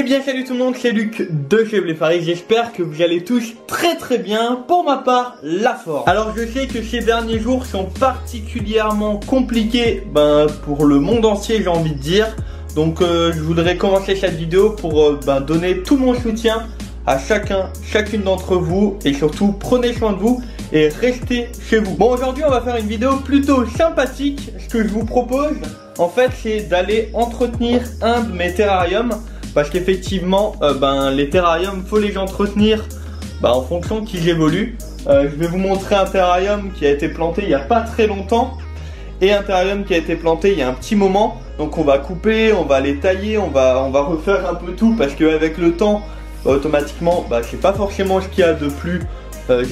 Eh bien salut tout le monde, c'est Luc de chez Bléfaris, j'espère que vous allez tous très bien, pour ma part la forme. Alors je sais que ces derniers jours sont particulièrement compliqués pour le monde entier, j'ai envie de dire. Donc je voudrais commencer cette vidéo pour donner tout mon soutien à chacune d'entre vous, et surtout prenez soin de vous et restez chez vous. Bon, aujourd'hui on va faire une vidéo plutôt sympathique. Ce que je vous propose en fait c'est d'aller entretenir un de mes terrariums, parce qu'effectivement les terrariums faut les entretenir en fonction qu'ils évoluent. Je vais vous montrer un terrarium qui a été planté il n'y a pas très longtemps et un terrarium qui a été planté il y a un petit moment. Donc on va couper, on va les tailler, on va refaire un peu tout, parce qu'avec le temps automatiquement c'est pas forcément ce qu'il y a de plus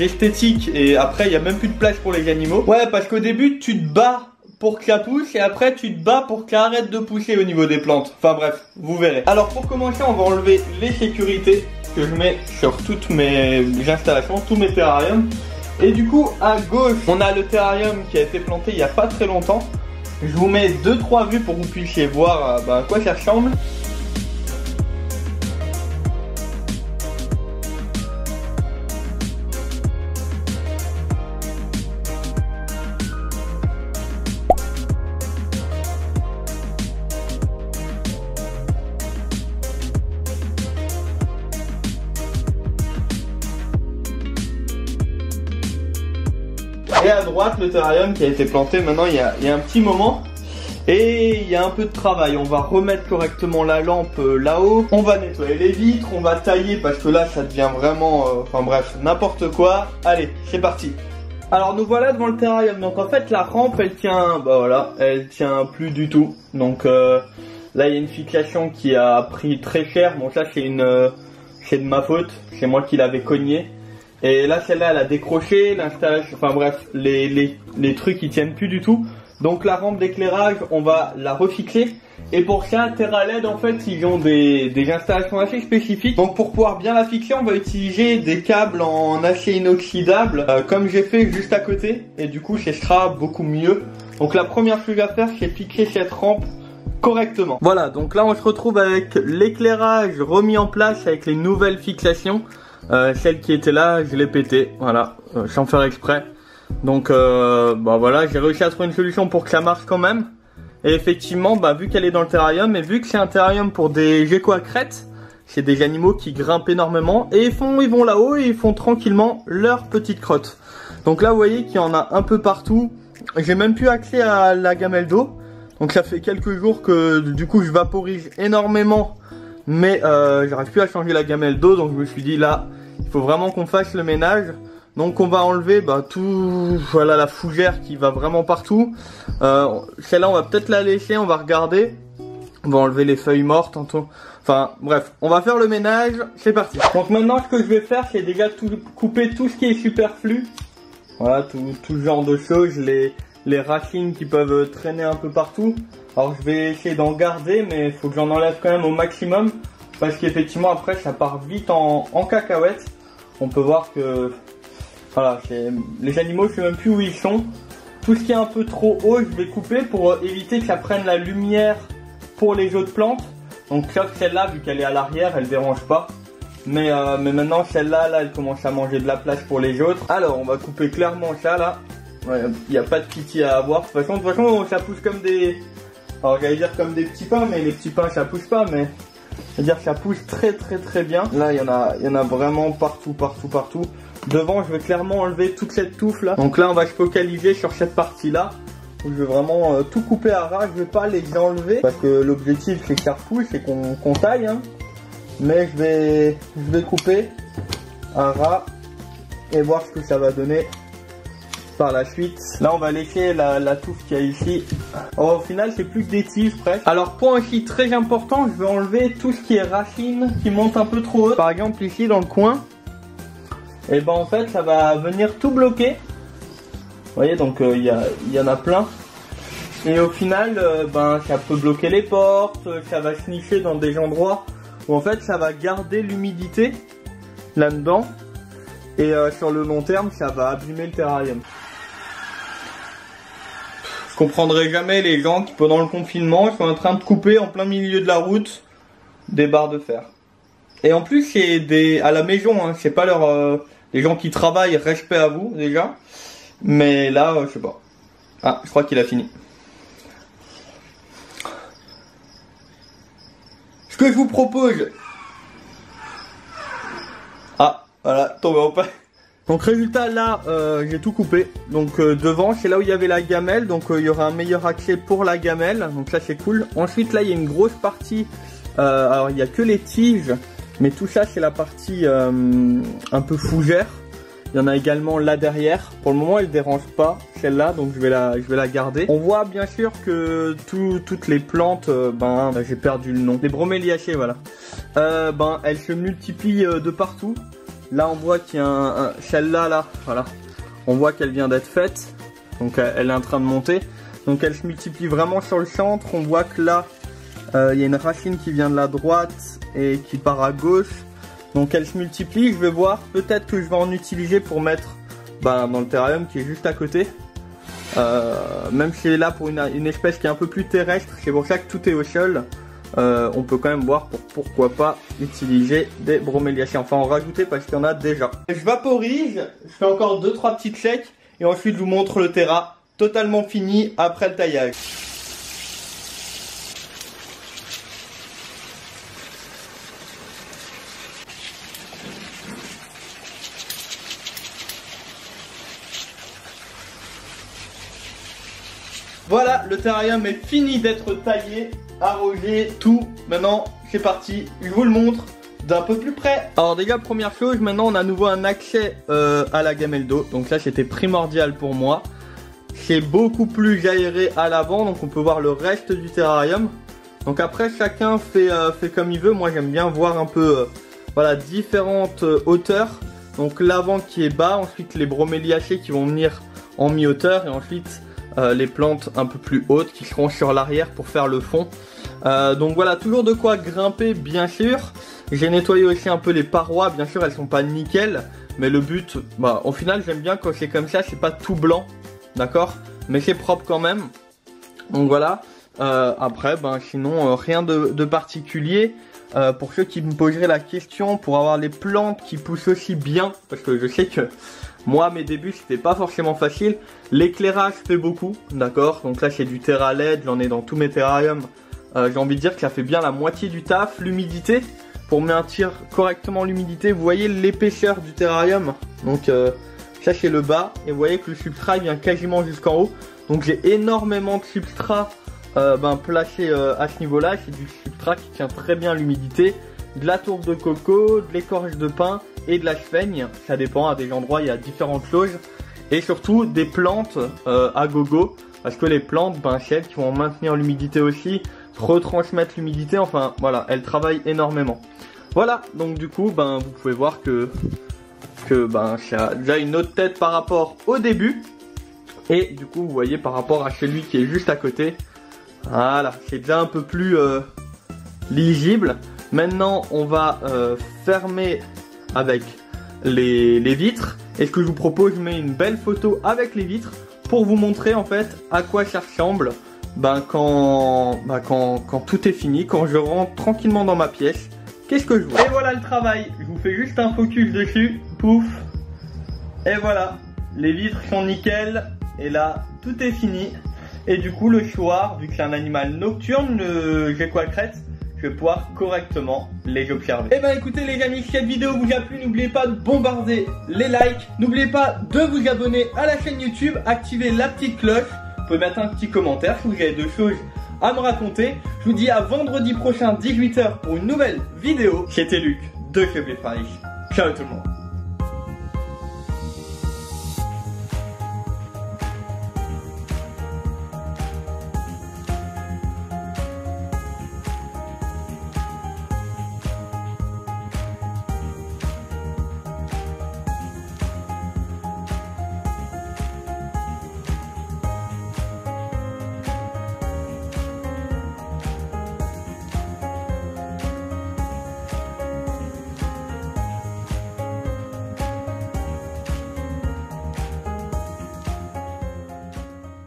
esthétique, et après il n'y a même plus de place pour les animaux. Ouais, parce qu'au début tu te bats pour que ça pousse et après tu te bats pour que ça arrête de pousser au niveau des plantes. Enfin bref, vous verrez. Alors pour commencer on va enlever les sécurités que je mets sur toutes mes installations, tous mes terrariums. Et du coup à gauche on a le terrarium qui a été planté il n'y a pas très longtemps. Je vous mets 2-3 vues pour que vous puissiez voir à quoi ça ressemble. Et à droite le terrarium qui a été planté maintenant il y a un petit moment, et il y a un peu de travail. On va remettre correctement la lampe là-haut, on va nettoyer les vitres, on va tailler parce que là ça devient vraiment enfin bref n'importe quoi. Allez, c'est parti. Alors nous voilà devant le terrarium. Donc en fait la rampe elle tient, elle tient plus du tout. Donc là il y a une fixation qui a pris très cher. Bon ça c'est de ma faute, c'est moi qui l'avais cogné. Et là celle-là elle a décroché, l'installation, enfin bref, les trucs ils tiennent plus du tout. Donc la rampe d'éclairage on va la refixer. Et pour ça TerraLed en fait ils ont des installations assez spécifiques. Donc pour pouvoir bien la fixer on va utiliser des câbles en acier inoxydable, comme j'ai fait juste à côté. Et du coup ce sera beaucoup mieux. Donc la première chose à faire c'est fixer cette rampe correctement. Voilà, donc là on se retrouve avec l'éclairage remis en place avec les nouvelles fixations. Celle qui était là je l'ai pété, voilà, sans faire exprès. Donc voilà, j'ai réussi à trouver une solution pour que ça marche quand même. Et effectivement vu qu'elle est dans le terrarium, et vu que c'est un terrarium pour des geckos à crête, c'est des animaux qui grimpent énormément, et ils vont là-haut et ils font tranquillement leur petite crotte. Donc là vous voyez qu'il y en a un peu partout. J'ai même plus accès à la gamelle d'eau. Donc ça fait quelques jours que du coup je vaporise énormément, mais j'arrive plus à changer la gamelle d'eau. Donc je me suis dit là il faut vraiment qu'on fasse le ménage. Donc on va enlever tout, voilà, la fougère qui va vraiment partout. Celle-là on va peut-être la laisser, on va regarder. On va enlever les feuilles mortes. Enfin bref, on va faire le ménage, c'est parti. Donc maintenant ce que je vais faire c'est déjà couper tout ce qui est superflu. Voilà, tout ce genre de choses, les racines qui peuvent traîner un peu partout. Alors je vais essayer d'en garder, mais il faut que j'en enlève quand même au maximum, parce qu'effectivement après ça part vite en cacahuète. On peut voir que voilà, les animaux, je sais même plus où ils sont. Tout ce qui est un peu trop haut je vais couper pour éviter que ça prenne la lumière pour les autres plantes. Donc celle-là vu qu'elle est à l'arrière elle dérange pas. Mais maintenant celle-là elle commence à manger de la place pour les autres. Alors on va couper clairement ça là. Il n'y a pas de pitié à avoir. De toute façon ça pousse comme des... Alors j'allais dire comme des petits pains, mais les petits pains ça pousse pas, mais c'est-à-dire que ça pousse très bien. Là il y en a vraiment partout. Devant je vais clairement enlever toute cette touffe là. Donc là on va se focaliser sur cette partie là, où je vais vraiment tout couper à ras. Je vais pas les enlever parce que l'objectif c'est que ça repousse et qu'on taille hein. Mais je vais couper à ras et voir ce que ça va donner par la suite. Là on va laisser la touffe qu'il y a ici. Au final c'est plus que des tiges presque. Alors point aussi très important, je vais enlever tout ce qui est racines qui montent un peu trop haut. Par exemple ici dans le coin, et en fait ça va venir tout bloquer. Vous voyez, donc il y en a plein. Et au final ça peut bloquer les portes, ça va se nicher dans des endroits où en fait ça va garder l'humidité là-dedans. Et sur le long terme ça va abîmer le terrarium. Je comprendrai jamais les gens qui pendant le confinement sont en train de couper en plein milieu de la route des barres de fer. Et en plus c'est à la maison, hein, c'est pas les gens qui travaillent, respect à vous déjà. Mais là, je sais pas. Ah, je crois qu'il a fini. Ce que je vous propose... Ah, voilà, tombé en panne. Donc résultat là, j'ai tout coupé. Donc devant, c'est là où il y avait la gamelle. Donc il y aura un meilleur accès pour la gamelle. Donc ça c'est cool. Ensuite là, il y a une grosse partie. Alors il n'y a que les tiges. Mais tout ça c'est la partie un peu fougère. Il y en a également là derrière. Pour le moment elle dérange pas celle-là, donc je vais la garder. On voit bien sûr que toutes les plantes, j'ai perdu le nom. Les broméliacées, voilà. Elles se multiplient de partout. Là on voit qu'il y a celle-là là, voilà. On voit qu'elle vient d'être faite. Donc elle est en train de monter. Donc elle se multiplie vraiment sur le centre. On voit que là il y a une racine qui vient de la droite et qui part à gauche. Donc elle se multiplie, je vais voir, peut-être que je vais en utiliser pour mettre dans le terrarium qui est juste à côté. Même si c'est là pour une espèce qui est un peu plus terrestre, c'est pour ça que tout est au sol. On peut quand même voir pourquoi pas utiliser des broméliacées, enfin en rajouter parce qu'il y en a déjà. Je vaporise, je fais encore 2-3 petites secs et ensuite je vous montre le terra totalement fini après le taillage. Voilà, le terrarium est fini d'être taillé, arrosé, tout. Maintenant, c'est parti, je vous le montre d'un peu plus près. Alors déjà, première chose, maintenant on a à nouveau un accès à la gamelle d'eau. Donc ça, c'était primordial pour moi. C'est beaucoup plus aéré à l'avant, donc on peut voir le reste du terrarium. Donc après, chacun fait comme il veut. Moi, j'aime bien voir un peu différentes hauteurs. Donc l'avant qui est bas, ensuite les broméliacées qui vont venir en mi-hauteur et ensuite... les plantes un peu plus hautes qui seront sur l'arrière pour faire le fond. Donc voilà, toujours de quoi grimper bien sûr. J'ai nettoyé aussi un peu les parois, bien sûr elles sont pas nickel, mais le but, au final j'aime bien quand c'est comme ça, c'est pas tout blanc, d'accord, mais c'est propre quand même. Donc voilà, après sinon rien de particulier. Pour ceux qui me poseraient la question, pour avoir les plantes qui poussent aussi bien, parce que je sais que moi, mes débuts, c'était pas forcément facile. L'éclairage fait beaucoup, d'accord. Donc là, c'est du terra LED, j'en ai dans tous mes terrariums. J'ai envie de dire que ça fait bien la moitié du taf. L'humidité, pour maintenir correctement l'humidité, vous voyez l'épaisseur du terrarium. Donc ça, c'est le bas. Et vous voyez que le substrat vient quasiment jusqu'en haut. Donc j'ai énormément de substrat placé à ce niveau-là. C'est du substrat qui tient très bien l'humidité. De la tourbe de coco, de l'écorce de pin et de la chaigne, ça dépend, à des endroits il y a différentes choses. Et surtout des plantes à gogo, parce que les plantes, c'est elles qui vont maintenir l'humidité aussi, retransmettre l'humidité, enfin voilà, elles travaillent énormément. Voilà, donc du coup, vous pouvez voir que ça a déjà une autre tête par rapport au début. Et du coup, vous voyez par rapport à celui qui est juste à côté, voilà, c'est déjà un peu plus lisible. Maintenant, on va fermer avec les vitres. Et ce que je vous propose, je mets une belle photo avec les vitres pour vous montrer en fait à quoi ça ressemble quand tout est fini, quand je rentre tranquillement dans ma pièce. Qu'est-ce que je vois? Et voilà le travail. Je vous fais juste un focus dessus. Pouf. Et voilà. Les vitres sont nickel. Et là, tout est fini. Et du coup, le soir, vu que c'est un animal nocturne, le gecko-à-crête, je vais pouvoir correctement les observer. Et écoutez les amis, si cette vidéo vous a plu, n'oubliez pas de bombarder les likes. N'oubliez pas de vous abonner à la chaîne YouTube, activer la petite cloche. Vous pouvez mettre un petit commentaire si vous avez des choses à me raconter. Je vous dis à vendredi prochain 18 h pour une nouvelle vidéo. C'était Luc de Chevalier Paris. Ciao tout le monde.